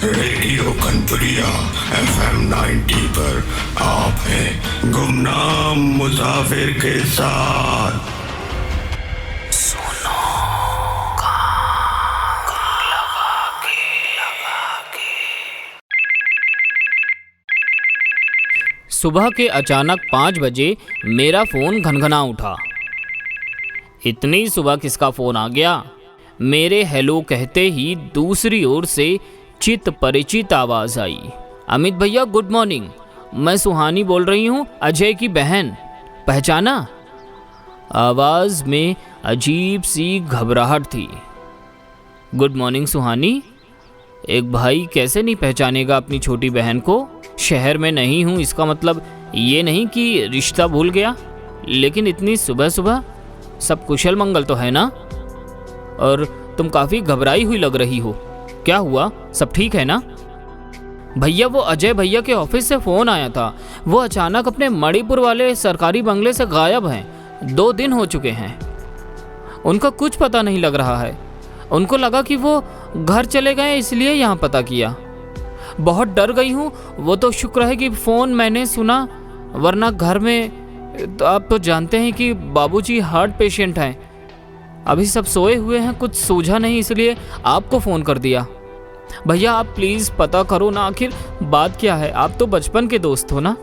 Radio कनपुरिया FM 90 पर आप हैं गुमनाम मुसाफिर के साथ। सुनो कान लगा के। सुबह के अचानक 5 बजे मेरा फ़ोन घनघना उठा। इतनी सुबह किसका फ़ोन आ गया? मेरे हेलो कहते ही दूसरी ओर से चित परिचित आवाज़ आई। अमित भैया गुड मॉर्निंग, मैं सुहानी बोल रही हूँ, अजय की बहन। पहचाना? आवाज़ में अजीब सी घबराहट थी। गुड मॉर्निंग सुहानी। एक भाई कैसे नहीं पहचानेगा अपनी छोटी बहन को? शहर में नहीं हूँ इसका मतलब ये नहीं कि रिश्ता भूल गया, लेकिन इतनी सुबह सुबह सब कुशल मंगल तो है ना? और तुम काफ़ी घबराई हुई लग रही हो, क्या हुआ? सब ठीक है ना? भैया वो अजय भैया के ऑफिस से फ़ोन आया था। वो अचानक अपने मणिपुर वाले सरकारी बंगले से गायब हैं। 2 दिन हो चुके हैं। उनका कुछ पता नहीं लग रहा है। उनको लगा कि वो घर चले गए, इसलिए यहाँ पता किया। बहुत डर गई हूँ। वो तो शुक्र है कि फ़ोन मैंने सुना, वरना घर में तो आप तो जानते हैं कि बाबूजी हार्ट पेशेंट हैं। अभी सब सोए हुए हैं, कुछ सूझा नहीं, इसलिए आपको फ़ोन कर दिया। भैया आप प्लीज़ पता करो ना, आखिर बात क्या है? आप तो बचपन के दोस्त हो ना।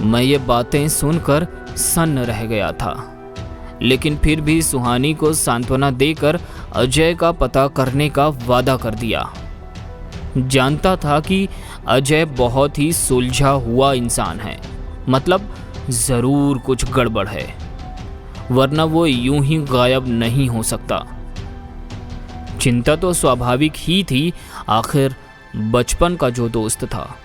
मैं ये बातें सुनकर सन्न रह गया था, लेकिन फिर भी सुहानी को सांत्वना देकर अजय का पता करने का वादा कर दिया। जानता था कि अजय बहुत ही सुलझा हुआ इंसान है, मतलब ज़रूर कुछ गड़बड़ है, वरना वो यूं ही गायब नहीं हो सकता। चिंता तो स्वाभाविक ही थी, आखिर बचपन का जो दोस्त था।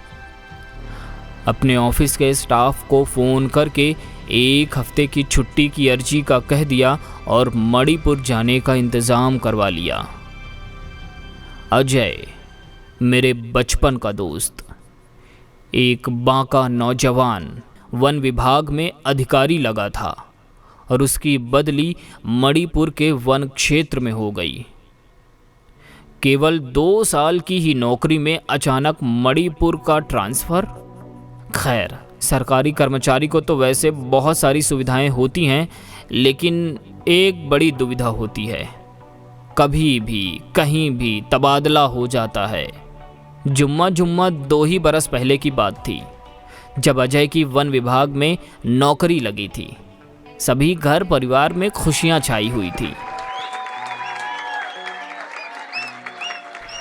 अपने ऑफिस के स्टाफ को फ़ोन करके 1 हफ्ते की छुट्टी की अर्जी का कह दिया और मणिपुर जाने का इंतज़ाम करवा लिया। अजय मेरे बचपन का दोस्त, एक बांका नौजवान, वन विभाग में अधिकारी लगा था और उसकी बदली मणिपुर के वन क्षेत्र में हो गई। केवल 2 साल की ही नौकरी में अचानक मणिपुर का ट्रांसफ़र। खैर, सरकारी कर्मचारी को तो वैसे बहुत सारी सुविधाएं होती हैं, लेकिन एक बड़ी दुविधा होती है, कभी भी कहीं भी तबादला हो जाता है। जुम्मा 2 ही बरस पहले की बात थी, जब अजय की वन विभाग में नौकरी लगी थी। सभी घर परिवार में खुशियां छाई हुई थी।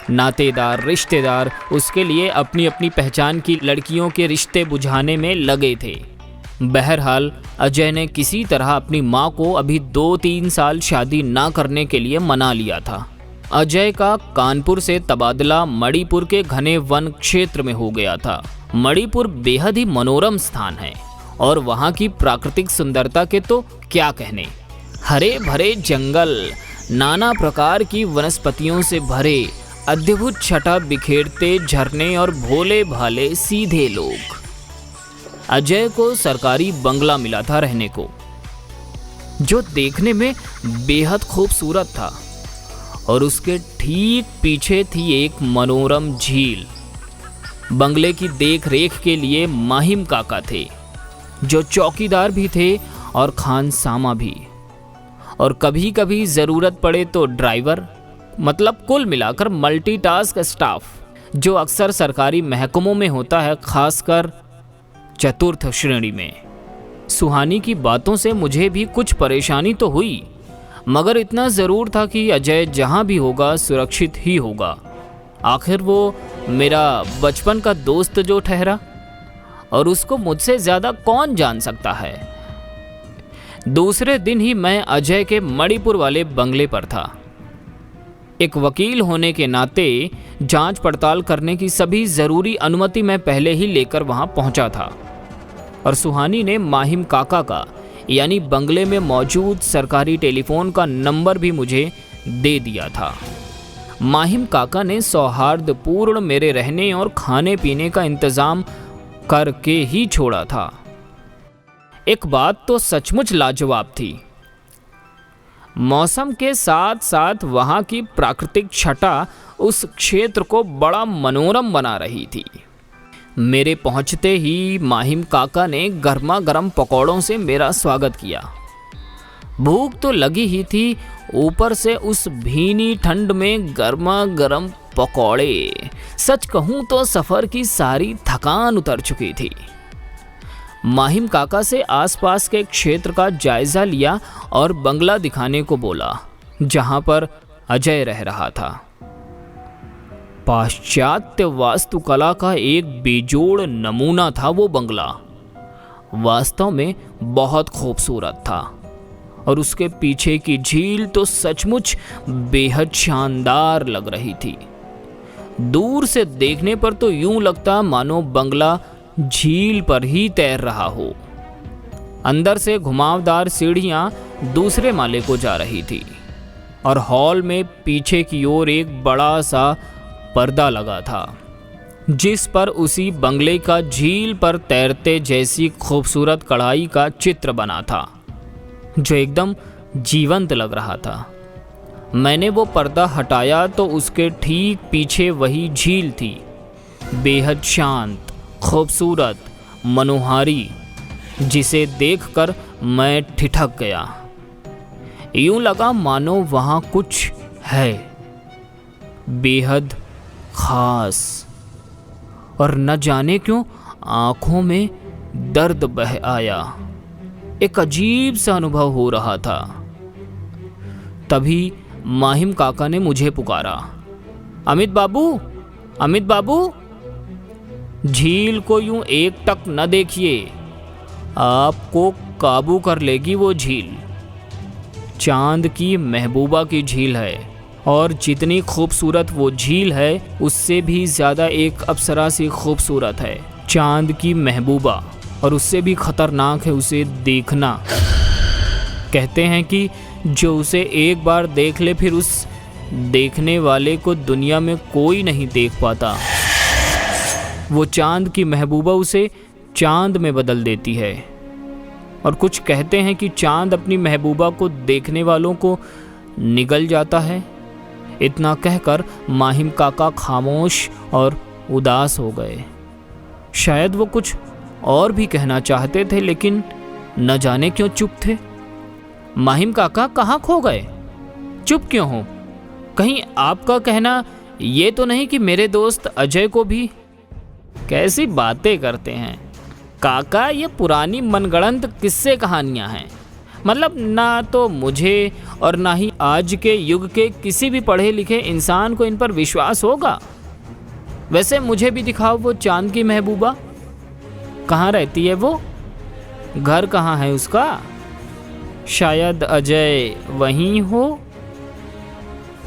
नातेदार, रिश्तेदार उसके लिए अपनी अपनी पहचान की लड़कियों के रिश्ते बुझाने में लगे थे। बहरहाल अजय ने किसी तरह अपनी माँ को अभी 2-3 साल शादी ना करने के लिए मना लिया था। अजय का कानपुर से तबादला मणिपुर के घने वन क्षेत्र में हो गया था। मणिपुर बेहद ही मनोरम स्थान है और वहाँ की प्राकृतिक सुंदरता के तो क्या कहने। हरे भरे जंगल, नाना प्रकार की वनस्पतियों से भरे, अद्भुत छटा बिखेरते झरने और भोले भाले सीधे लोग। अजय को सरकारी बंगला मिला था रहने को, जो देखने में बेहद खूबसूरत था, और उसके ठीक पीछे थी एक मनोरम झील। बंगले की देख रेख के लिए माहिम काका थे, जो चौकीदार भी थे और खानसामा भी, और कभी कभी ज़रूरत पड़े तो ड्राइवर, मतलब कुल मिलाकर मल्टीटास्क स्टाफ, जो अक्सर सरकारी महकमों में होता है, खासकर चतुर्थ श्रेणी में। सुहानी की बातों से मुझे भी कुछ परेशानी तो हुई, मगर इतना ज़रूर था कि अजय जहाँ भी होगा सुरक्षित ही होगा। आखिर वो मेरा बचपन का दोस्त जो ठहरा, और उसको मुझसे ज़्यादा कौन जान सकता है। दूसरे दिन ही मैं अजय के मणिपुर वाले बंगले पर था। एक वकील होने के नाते जांच पड़ताल करने की सभी ज़रूरी अनुमति मैं पहले ही लेकर वहां पहुंचा था, और सुहानी ने माहिम काका का, यानी बंगले में मौजूद सरकारी टेलीफोन का नंबर भी मुझे दे दिया था। माहिम काका ने सौहार्दपूर्ण मेरे रहने और खाने पीने का इंतज़ाम करके ही छोड़ा था। एक बात तो सचमुच लाजवाब थी, मौसम के साथ साथ वहाँ की प्राकृतिक छटा उस क्षेत्र को बड़ा मनोरम बना रही थी। मेरे पहुंचते ही माहिम काका ने गर्मा गर्म पकौड़ों से मेरा स्वागत किया। भूख तो लगी ही थी, ऊपर से उस भीनी ठंड में गर्मा गर्म पकौड़े। सच कहूं तो सफ़र की सारी थकान उतर चुकी थी। माहिम काका से आसपास के क्षेत्र का जायजा लिया और बंगला दिखाने को बोला जहां पर अजय रह रहा था। पाश्चात्य वास्तुकला का एक बेजोड़ नमूना था वो बंगला। वास्तव में बहुत खूबसूरत था और उसके पीछे की झील तो सचमुच बेहद शानदार लग रही थी। दूर से देखने पर तो यूं लगता मानो बंगला झील पर ही तैर रहा हो। अंदर से घुमावदार सीढ़ियां दूसरे माले को जा रही थी और हॉल में पीछे की ओर एक बड़ा सा पर्दा लगा था जिस पर उसी बंगले का झील पर तैरते जैसी खूबसूरत कढ़ाई का चित्र बना था जो एकदम जीवंत लग रहा था। मैंने वो पर्दा हटाया तो उसके ठीक पीछे वही झील थी, बेहद शांत, खूबसूरत, मनोहारी, जिसे देखकर मैं ठिठक गया। यूं लगा मानो वहाँ कुछ है बेहद खास, और न जाने क्यों आंखों में दर्द बह आया। एक अजीब सा अनुभव हो रहा था। तभी माहिम काका ने मुझे पुकारा, अमित बाबू, अमित बाबू। झील को यूं एकटक न देखिए, आपको काबू कर लेगी वो झील। चांद की महबूबा की झील है और जितनी खूबसूरत वो झील है उससे भी ज़्यादा एक अप्सरा सी खूबसूरत है चांद की महबूबा, और उससे भी खतरनाक है उसे देखना। कहते हैं कि जो उसे एक बार देख ले फिर उस देखने वाले को दुनिया में कोई नहीं देख पाता। वो चांद की महबूबा उसे चांद में बदल देती है, और कुछ कहते हैं कि चांद अपनी महबूबा को देखने वालों को निगल जाता है। इतना कहकर माहिम काका खामोश और उदास हो गए। शायद वो कुछ और भी कहना चाहते थे लेकिन न जाने क्यों चुप थे। माहिम काका कहाँ खो गए? चुप क्यों हो? कहीं आपका कहना ये तो नहीं कि मेरे दोस्त अजय को भी? कैसी बातें करते हैं काका, ये पुरानी मनगढ़ंत किस्से कहानियां हैं। मतलब ना तो मुझे और ना ही आज के युग के किसी भी पढ़े लिखे इंसान को इन पर विश्वास होगा। वैसे मुझे भी दिखाओ वो चांद की महबूबा। कहाँ रहती है वो? घर कहाँ है उसका? शायद अजय वहीं हो।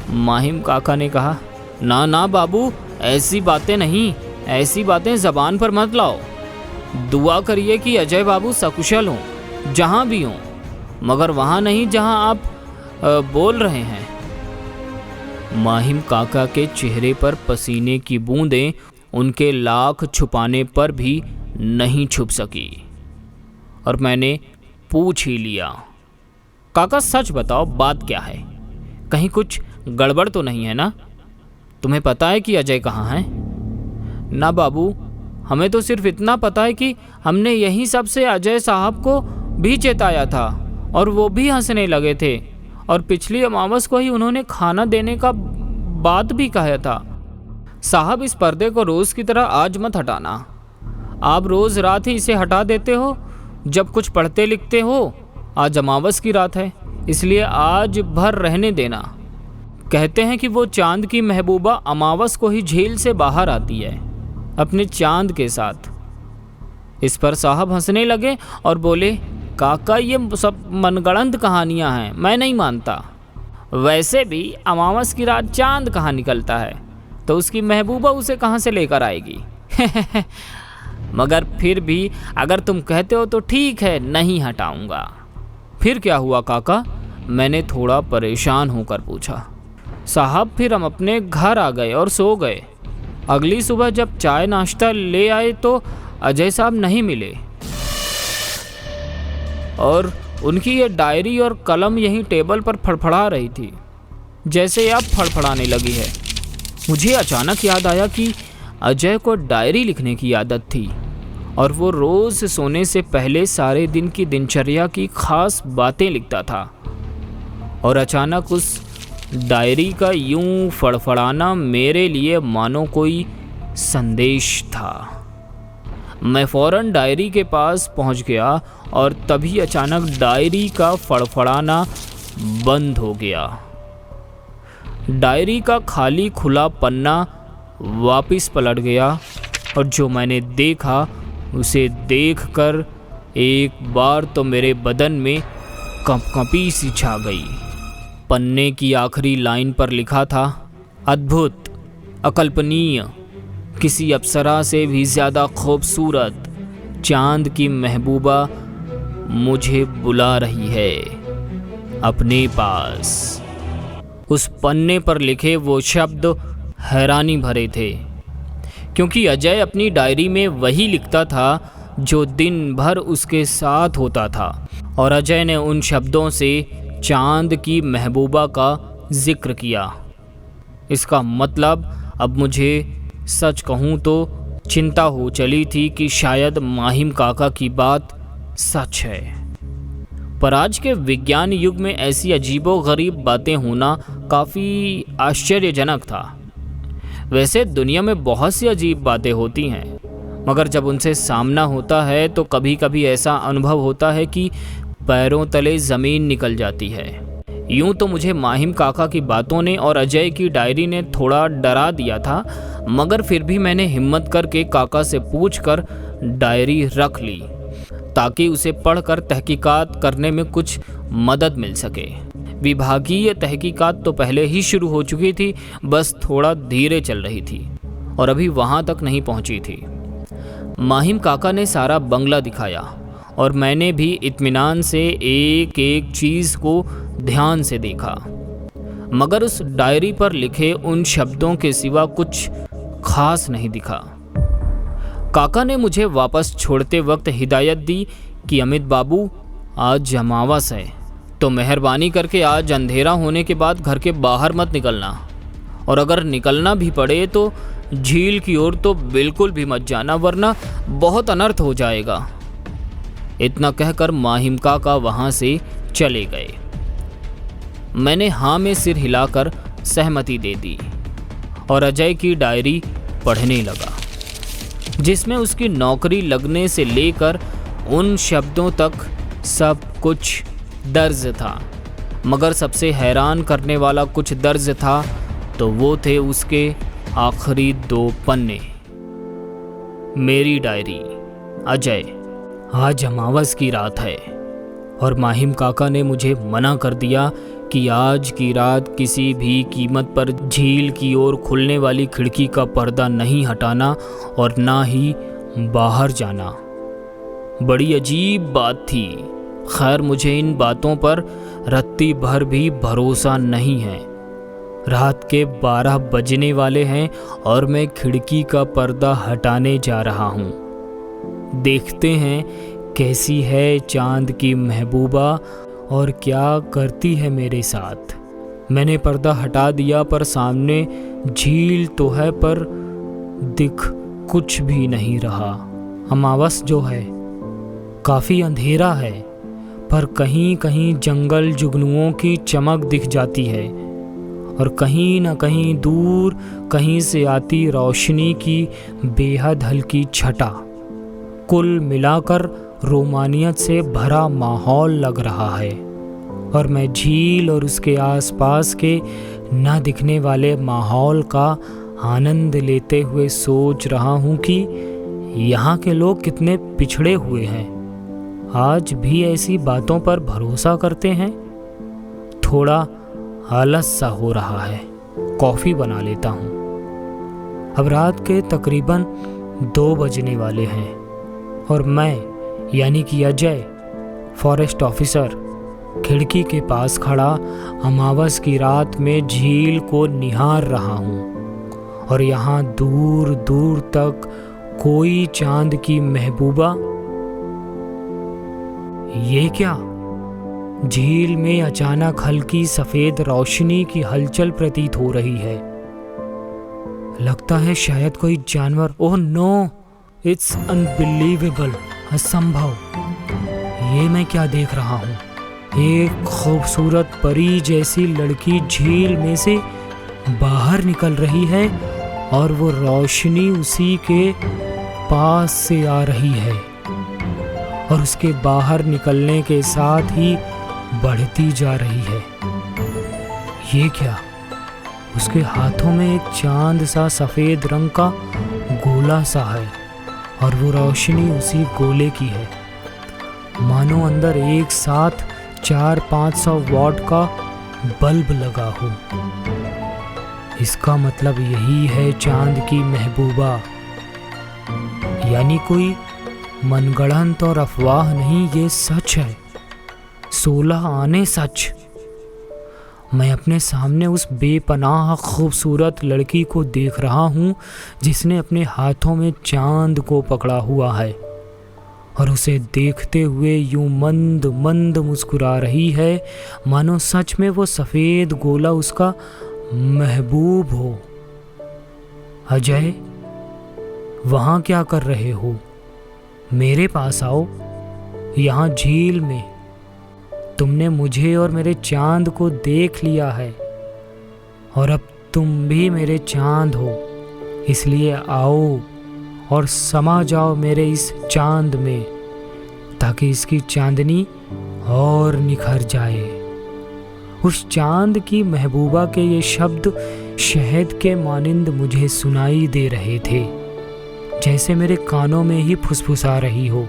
माहिम काका ने कहा, ना ना बाबू, ऐसी बातें नहीं, ऐसी बातें ज़बान पर मत लाओ। दुआ करिए कि अजय बाबू सकुशल हों जहाँ भी हों, मगर वहाँ नहीं जहाँ आप बोल रहे हैं। माहिम काका के चेहरे पर पसीने की बूंदें उनके लाख छुपाने पर भी नहीं छुप सकी, और मैंने पूछ ही लिया, काका सच बताओ बात क्या है? कहीं कुछ गड़बड़ तो नहीं है ना? तुम्हें पता है कि अजय कहाँ है? ना बाबू, हमें तो सिर्फ इतना पता है कि हमने यहीं सब से अजय साहब को भी चेताया था और वो भी हंसने लगे थे, और पिछली अमावस को ही उन्होंने खाना देने का बात भी कहा था। साहब, इस पर्दे को रोज़ की तरह आज मत हटाना। आप रोज़ रात ही इसे हटा देते हो जब कुछ पढ़ते लिखते हो। आज अमावस की रात है, इसलिए आज भर रहने देना। कहते हैं कि वो चांद की महबूबा अमावस को ही झील से बाहर आती है अपने चांद के साथ। इस पर साहब हंसने लगे और बोले, काका ये सब मनगढ़ंत कहानियां हैं, मैं नहीं मानता। वैसे भी अमावस की रात चांद कहाँ निकलता है, तो उसकी महबूबा उसे कहाँ से लेकर आएगी? मगर फिर भी अगर तुम कहते हो तो ठीक है, नहीं हटाऊंगा। फिर क्या हुआ काका? मैंने थोड़ा परेशान होकर पूछा। साहब, फिर हम अपने घर आ गए और सो गए। अगली सुबह जब चाय नाश्ता ले आए तो अजय साहब नहीं मिले, और उनकी ये डायरी और कलम यहीं टेबल पर फड़फड़ा रही थी, जैसे अब फड़फड़ाने लगी है। मुझे अचानक याद आया कि अजय को डायरी लिखने की आदत थी और वो रोज़ सोने से पहले सारे दिन की दिनचर्या की खास बातें लिखता था। और अचानक उस डायरी का यूं फड़फड़ाना मेरे लिए मानो कोई संदेश था। मैं फ़ौरन डायरी के पास पहुंच गया और तभी अचानक डायरी का फड़फड़ाना बंद हो गया। डायरी का खाली खुला पन्ना वापस पलट गया और जो मैंने देखा उसे देखकर एक बार तो मेरे बदन में कंपकंपी सी छा गई। पन्ने की आखिरी लाइन पर लिखा था, अद्भुत, अकल्पनीय, किसी अप्सरा से भी ज़्यादा खूबसूरत चांद की महबूबा मुझे बुला रही है अपने पास। उस पन्ने पर लिखे वो शब्द हैरानी भरे थे, क्योंकि अजय अपनी डायरी में वही लिखता था जो दिन भर उसके साथ होता था। और अजय ने उन शब्दों से चांद की महबूबा का जिक्र किया। इसका मतलब अब मुझे सच कहूँ तो चिंता हो चली थी कि शायद माहिम काका की बात सच है। पर आज के विज्ञान युग में ऐसी अजीबोगरीब बातें होना काफ़ी आश्चर्यजनक था। वैसे दुनिया में बहुत सी अजीब बातें होती हैं, मगर जब उनसे सामना होता है तो कभी कभी ऐसा अनुभव होता है कि पैरों तले ज़मीन निकल जाती है। यूं तो मुझे माहिम काका की बातों ने और अजय की डायरी ने थोड़ा डरा दिया था, मगर फिर भी मैंने हिम्मत करके काका से पूछकर डायरी रख ली ताकि उसे पढ़कर तहकीकात करने में कुछ मदद मिल सके। विभागीय तहकीकात तो पहले ही शुरू हो चुकी थी, बस थोड़ा धीरे चल रही थी और अभी वहाँ तक नहीं पहुँची थी। माहिम काका ने सारा बंगला दिखाया और मैंने भी इत्मीनान से एक एक चीज़ को ध्यान से देखा, मगर उस डायरी पर लिखे उन शब्दों के सिवा कुछ खास नहीं दिखा। काका ने मुझे वापस छोड़ते वक्त हिदायत दी कि अमित बाबू, आज अमावस है तो मेहरबानी करके आज अंधेरा होने के बाद घर के बाहर मत निकलना, और अगर निकलना भी पड़े तो झील की ओर तो बिल्कुल भी मत जाना, वरना बहुत अनर्थ हो जाएगा। इतना कहकर माहिम काका वहाँ से चले गए। मैंने हाँ में सिर हिलाकर सहमति दे दी और अजय की डायरी पढ़ने लगा, जिसमें उसकी नौकरी लगने से लेकर उन शब्दों तक सब कुछ दर्ज था। मगर सबसे हैरान करने वाला कुछ दर्ज था तो वो थे उसके आखिरी 2 पन्ने। मेरी डायरी, अजय, आज अमावस की रात है और माहिम काका ने मुझे मना कर दिया कि आज की रात किसी भी कीमत पर झील की ओर खुलने वाली खिड़की का पर्दा नहीं हटाना और ना ही बाहर जाना। बड़ी अजीब बात थी। खैर, मुझे इन बातों पर रत्ती भर भी भरोसा नहीं है। रात के 12 बजने वाले हैं और मैं खिड़की का पर्दा हटाने जा रहा हूँ। देखते हैं कैसी है चांद की महबूबा और क्या करती है मेरे साथ। मैंने पर्दा हटा दिया, पर सामने झील तो है पर दिख कुछ भी नहीं रहा। अमावस जो है, काफ़ी अंधेरा है, पर कहीं कहीं जंगल जुगनुओं की चमक दिख जाती है और कहीं न कहीं दूर कहीं से आती रोशनी की बेहद हल्की छटा। कुल मिलाकर रोमानियत से भरा माहौल लग रहा है और मैं झील और उसके आसपास के न दिखने वाले माहौल का आनंद लेते हुए सोच रहा हूँ कि यहाँ के लोग कितने पिछड़े हुए हैं, आज भी ऐसी बातों पर भरोसा करते हैं। थोड़ा आलस सा हो रहा है, कॉफ़ी बना लेता हूँ। अब रात के तकरीबन 2 बजने वाले हैं और मैं यानी कि अजय, फॉरेस्ट ऑफिसर, खिड़की के पास खड़ा अमावस की रात में झील को निहार रहा हूँ और यहाँ दूर दूर तक कोई चांद की महबूबा। ये क्या? झील में अचानक हल्की सफ़ेद रोशनी की हलचल प्रतीत हो रही है। लगता है शायद कोई जानवर। ओह नो, इट्स अनबिलीवेबल, असंभव। ये मैं क्या देख रहा हूँ? एक खूबसूरत परी जैसी लड़की झील में से बाहर निकल रही है और वो रोशनी उसी के पास से आ रही है और उसके बाहर निकलने के साथ ही बढ़ती जा रही है। ये क्या? उसके हाथों में एक चांद सा सफ़ेद रंग का गोला सा है और वो रोशनी उसी गोले की है। मानो अंदर एक साथ 400-500 वॉट का बल्ब लगा हो। इसका मतलब यही है चांद की महबूबा, यानी कोई मनगढ़ंत और अफवाह नहीं, ये सच है। 16 आने सच। मैं अपने सामने उस बेपनाह खूबसूरत लड़की को देख रहा हूँ जिसने अपने हाथों में चांद को पकड़ा हुआ है और उसे देखते हुए यूं मंद मंद मुस्कुरा रही है, मानो सच में वो सफ़ेद गोला उसका महबूब हो। अजय, वहाँ क्या कर रहे हो? मेरे पास आओ। यहाँ झील में तुमने मुझे और मेरे चांद को देख लिया है और अब तुम भी मेरे चांद हो, इसलिए आओ और समा जाओ मेरे इस चांद में ताकि इसकी चांदनी और निखर जाए। उस चांद की महबूबा के ये शब्द शहद के मानिंद मुझे सुनाई दे रहे थे, जैसे मेरे कानों में ही फुसफुसा रही हो।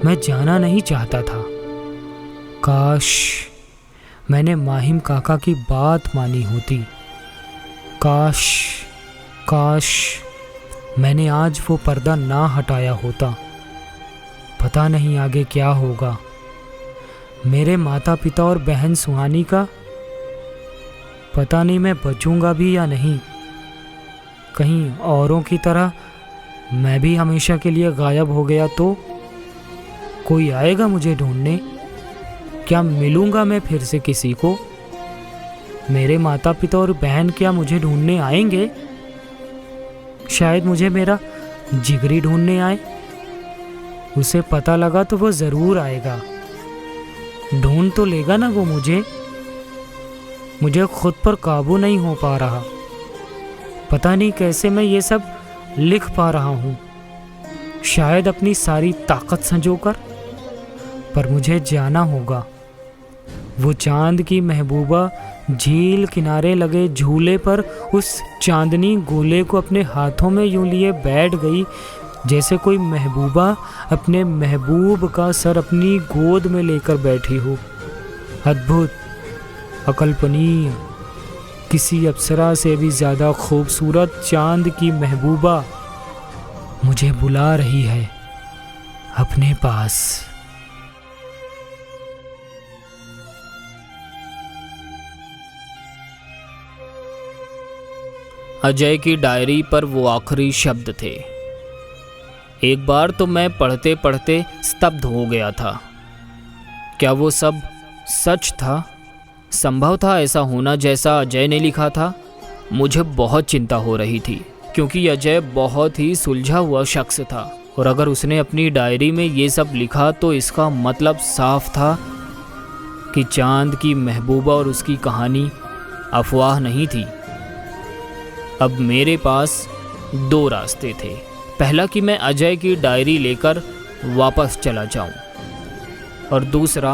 मैं जाना नहीं चाहता था। काश मैंने माहिम काका की बात मानी होती। काश काश मैंने आज वो पर्दा ना हटाया होता। पता नहीं आगे क्या होगा। मेरे माता पिता और बहन सुहानी का पता नहीं मैं बचूंगा भी या नहीं। कहीं औरों की तरह मैं भी हमेशा के लिए गायब हो गया तो कोई आएगा मुझे ढूंढने? क्या मिलूंगा मैं फिर से किसी को? मेरे माता पिता और बहन क्या मुझे ढूंढने आएंगे? शायद मुझे मेरा जिगरी ढूंढने आए। उसे पता लगा तो वो ज़रूर आएगा। ढूंढ तो लेगा ना वो मुझे। मुझे खुद पर काबू नहीं हो पा रहा। पता नहीं कैसे मैं ये सब लिख पा रहा हूँ। शायद अपनी सारी ताकत संजोकर। पर मुझे जाना होगा। वो चांद की महबूबा झील किनारे लगे झूले पर उस चांदनी गोले को अपने हाथों में यूं लिए बैठ गई, जैसे कोई महबूबा अपने महबूब का सर अपनी गोद में लेकर बैठी हो। अद्भुत, अकल्पनीय, किसी अप्सरा से भी ज़्यादा खूबसूरत चांद की महबूबा मुझे बुला रही है अपने पास। अजय की डायरी पर वो आखिरी शब्द थे। एक बार तो मैं पढ़ते पढ़ते स्तब्ध हो गया था। क्या वो सब सच था? संभव था ऐसा होना जैसा अजय ने लिखा था? मुझे बहुत चिंता हो रही थी, क्योंकि अजय बहुत ही सुलझा हुआ शख्स था और अगर उसने अपनी डायरी में ये सब लिखा तो इसका मतलब साफ था कि चांद की महबूबा और उसकी कहानी अफवाह नहीं थी। अब मेरे पास 2 रास्ते थे। पहला कि मैं अजय की डायरी लेकर वापस चला जाऊं और दूसरा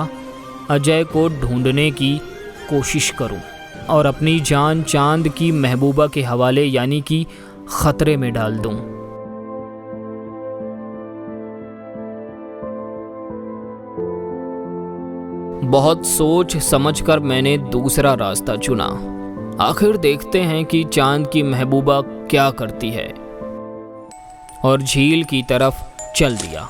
अजय को ढूंढने की कोशिश करूं और अपनी जान चांद की महबूबा के हवाले यानी कि खतरे में डाल दूं। बहुत सोच समझकर मैंने दूसरा रास्ता चुना। आखिर देखते हैं कि चांद की महबूबा क्या करती है, और झील की तरफ चल दिया।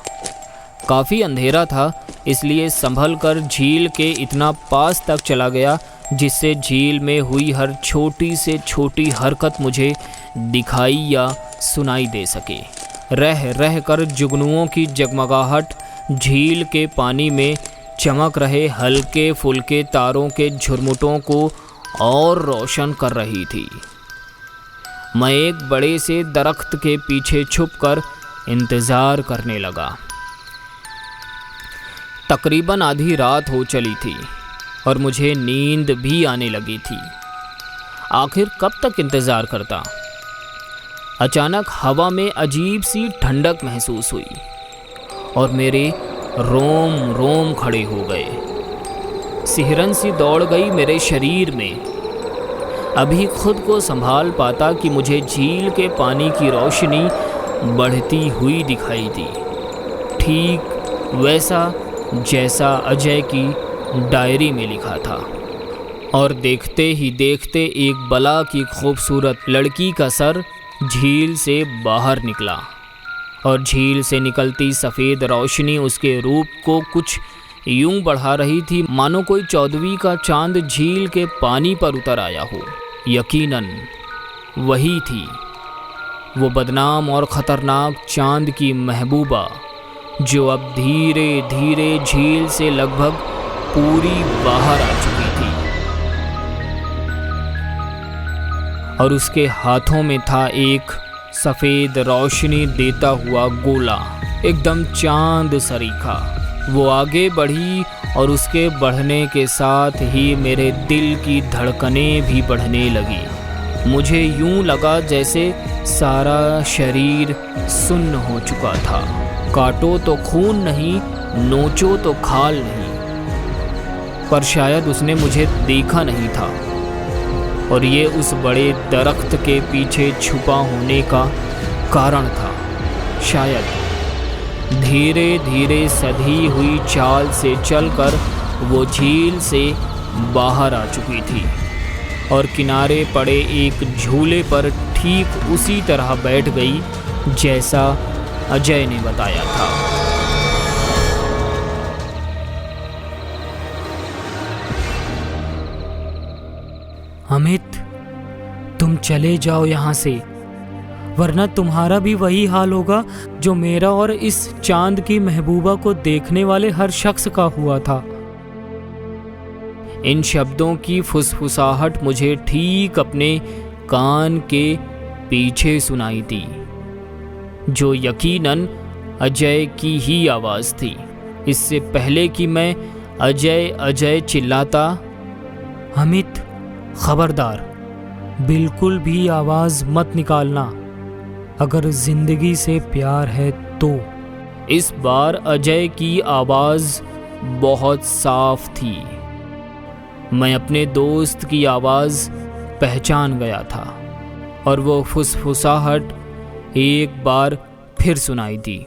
काफ़ी अंधेरा था, इसलिए संभल कर झील के इतना पास तक चला गया जिससे झील में हुई हर छोटी से छोटी हरकत मुझे दिखाई या सुनाई दे सके। रह रह कर जुगनुओं की जगमगाहट झील के पानी में चमक रहे हल्के फुल्के तारों के झुरमुटों को और रोशन कर रही थी। मैं एक बड़े से दरख्त के पीछे छुपकर इंतज़ार करने लगा। तकरीबन आधी रात हो चली थी और मुझे नींद भी आने लगी थी। आखिर कब तक इंतज़ार करता। अचानक हवा में अजीब सी ठंडक महसूस हुई और मेरे रोम रोम खड़े हो गए। सिहरन सी दौड़ गई मेरे शरीर में। अभी खुद को संभाल पाता कि मुझे झील के पानी की रोशनी बढ़ती हुई दिखाई दी, ठीक वैसा जैसा अजय की डायरी में लिखा था। और देखते ही देखते एक बला की खूबसूरत लड़की का सर झील से बाहर निकला और झील से निकलती सफ़ेद रोशनी उसके रूप को कुछ यूं बढ़ा रही थी मानो कोई 14वीं का चांद झील के पानी पर उतर आया हो। यकीनन वही थी वो बदनाम और ख़तरनाक चांद की महबूबा, जो अब धीरे धीरे झील से लगभग पूरी बाहर आ चुकी थी। और उसके हाथों में था एक सफ़ेद रोशनी देता हुआ गोला, एकदम चांद सरीखा। वो आगे बढ़ी और उसके बढ़ने के साथ ही मेरे दिल की धड़कनें भी बढ़ने लगी। मुझे यूं लगा जैसे सारा शरीर सुन्न हो चुका था। काटो तो खून नहीं, नोचो तो खाल नहीं। पर शायद उसने मुझे देखा नहीं था और ये उस बड़े दरख्त के पीछे छुपा होने का कारण था। शायद धीरे धीरे सधी हुई चाल से चलकर वो झील से बाहर आ चुकी थी और किनारे पड़े एक झूले पर ठीक उसी तरह बैठ गई जैसा अजय ने बताया था। अमित, तुम चले जाओ यहाँ से, वरना तुम्हारा भी वही हाल होगा जो मेरा और इस चांद की महबूबा को देखने वाले हर शख्स का हुआ था। इन शब्दों की फुसफुसाहट मुझे ठीक अपने कान के पीछे सुनाई दी, जो यकीनन अजय की ही आवाज़ थी। इससे पहले कि मैं अजय अजय चिल्लाता, अमित खबरदार, बिल्कुल भी आवाज़ मत निकालना, अगर जिंदगी से प्यार है तो। इस बार अजय की आवाज़ बहुत साफ थी। मैं अपने दोस्त की आवाज़ पहचान गया था और वो फुसफुसाहट एक बार फिर सुनाई दी।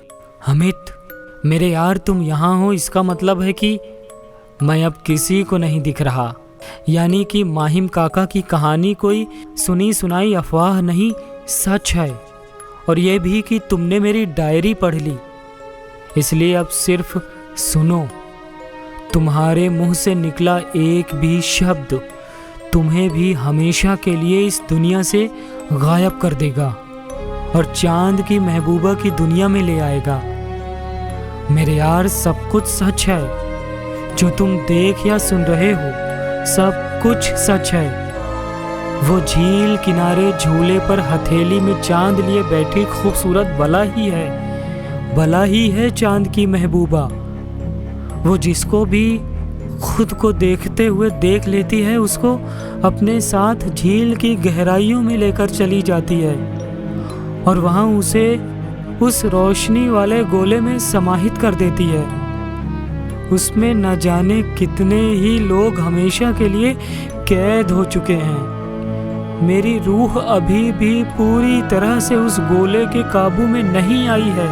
अमित, मेरे यार, तुम यहाँ हो, इसका मतलब है कि मैं अब किसी को नहीं दिख रहा। यानी कि माहिम काका की कहानी कोई सुनी सुनाई अफवाह नहीं, सच है। और यह भी कि तुमने मेरी डायरी पढ़ ली। इसलिए अब सिर्फ सुनो, तुम्हारे मुंह से निकला एक भी शब्द तुम्हें भी हमेशा के लिए इस दुनिया से गायब कर देगा और चांद की महबूबा की दुनिया में ले आएगा। मेरे यार, सब कुछ सच है जो तुम देख या सुन रहे हो, सब कुछ सच है। वो झील किनारे झूले पर हथेली में चांद लिए बैठी खूबसूरत बला ही है चांद की महबूबा। वो जिसको भी खुद को देखते हुए देख लेती है, उसको अपने साथ झील की गहराइयों में लेकर चली जाती है और वहाँ उसे उस रोशनी वाले गोले में समाहित कर देती है। उसमें न जाने कितने ही लोग हमेशा के लिए कैद हो चुके हैं। मेरी रूह अभी भी पूरी तरह से उस गोले के काबू में नहीं आई है,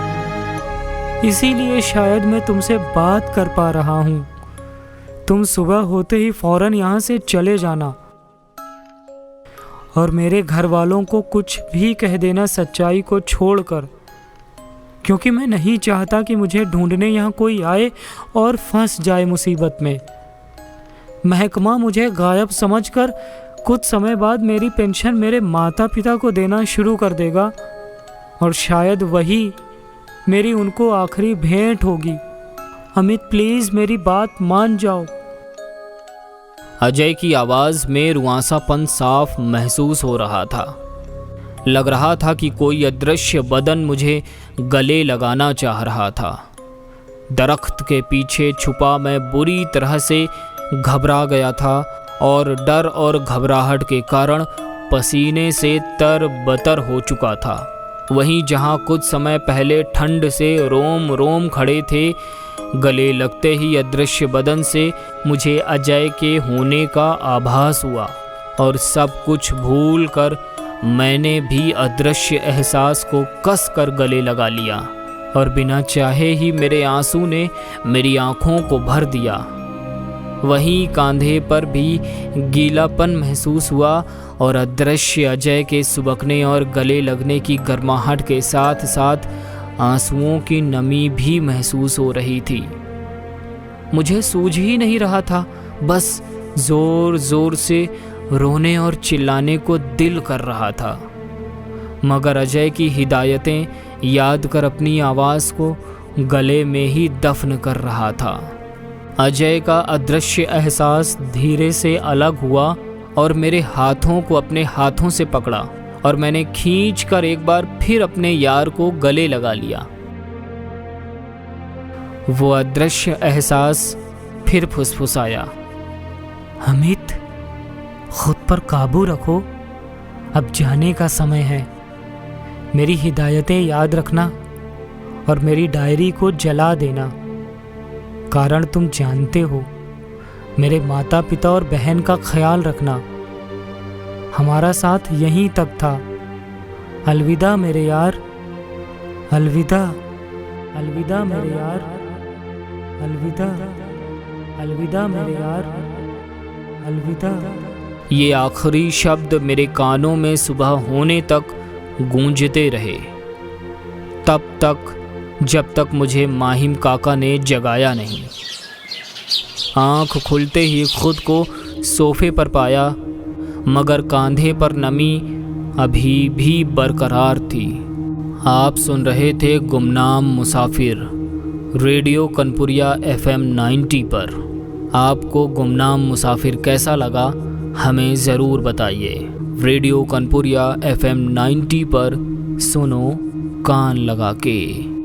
इसीलिए शायद मैं तुमसे बात कर पा रहा हूँ। तुम सुबह होते ही फौरन यहाँ से चले जाना और मेरे घर वालों को कुछ भी कह देना सच्चाई को छोड़कर, क्योंकि मैं नहीं चाहता कि मुझे ढूंढने यहाँ कोई आए और फंस जाए मुसीबत में। महकमा मुझे गायब समझकर कुछ समय बाद मेरी पेंशन मेरे माता पिता को देना शुरू कर देगा और शायद वही मेरी उनको आखिरी भेंट होगी। अमित, प्लीज़ मेरी बात मान जाओ। अजय की आवाज़ में रुआंसापन साफ महसूस हो रहा था। लग रहा था कि कोई अदृश्य बदन मुझे गले लगाना चाह रहा था। दरख्त के पीछे छुपा मैं बुरी तरह से घबरा गया था और डर और घबराहट के कारण पसीने से तरबतर हो चुका था। वहीं जहां कुछ समय पहले ठंड से रोम रोम खड़े थे, गले लगते ही अदृश्य बदन से मुझे अजय के होने का आभास हुआ और सब कुछ भूल कर मैंने भी अदृश्य एहसास को कस कर गले लगा लिया और बिना चाहे ही मेरे आंसू ने मेरी आंखों को भर दिया। वहीं कांधे पर भी गीलापन महसूस हुआ और अदृश्य अजय के सुबकने और गले लगने की गर्माहट के साथ साथ आंसुओं की नमी भी महसूस हो रही थी। मुझे सूझ ही नहीं रहा था, बस जोर जोर से रोने और चिल्लाने को दिल कर रहा था, मगर अजय की हिदायतें याद कर अपनी आवाज़ को गले में ही दफन कर रहा था। अजय का अदृश्य एहसास धीरे से अलग हुआ और मेरे हाथों को अपने हाथों से पकड़ा और मैंने खींच कर एक बार फिर अपने यार को गले लगा लिया। वो अदृश्य एहसास फिर फुसफुसाया, अमित, खुद पर काबू रखो, अब जाने का समय है। मेरी हिदायतें याद रखना और मेरी डायरी को जला देना। कारण तुम जानते हो, मेरे माता पिता और बहन का ख्याल रखना। हमारा साथ यहीं तक था। अलविदा मेरे यार, अलविदा, अलविदा मेरे यार, अलविदा, अलविदा मेरे यार, अलविदा। ये आखिरी शब्द मेरे कानों में सुबह होने तक गूंजते रहे, तब तक जब तक मुझे माहिम काका ने जगाया नहीं। आँख खुलते ही खुद को सोफे पर पाया, मगर कांधे पर नमी अभी भी बरकरार थी। आप सुन रहे थे गुमनाम मुसाफिर, रेडियो कनपुरिया FM 90 पर। आपको गुमनाम मुसाफिर कैसा लगा हमें ज़रूर बताइए। रेडियो कनपुरिया FM 90 पर सुनो कान लगा के।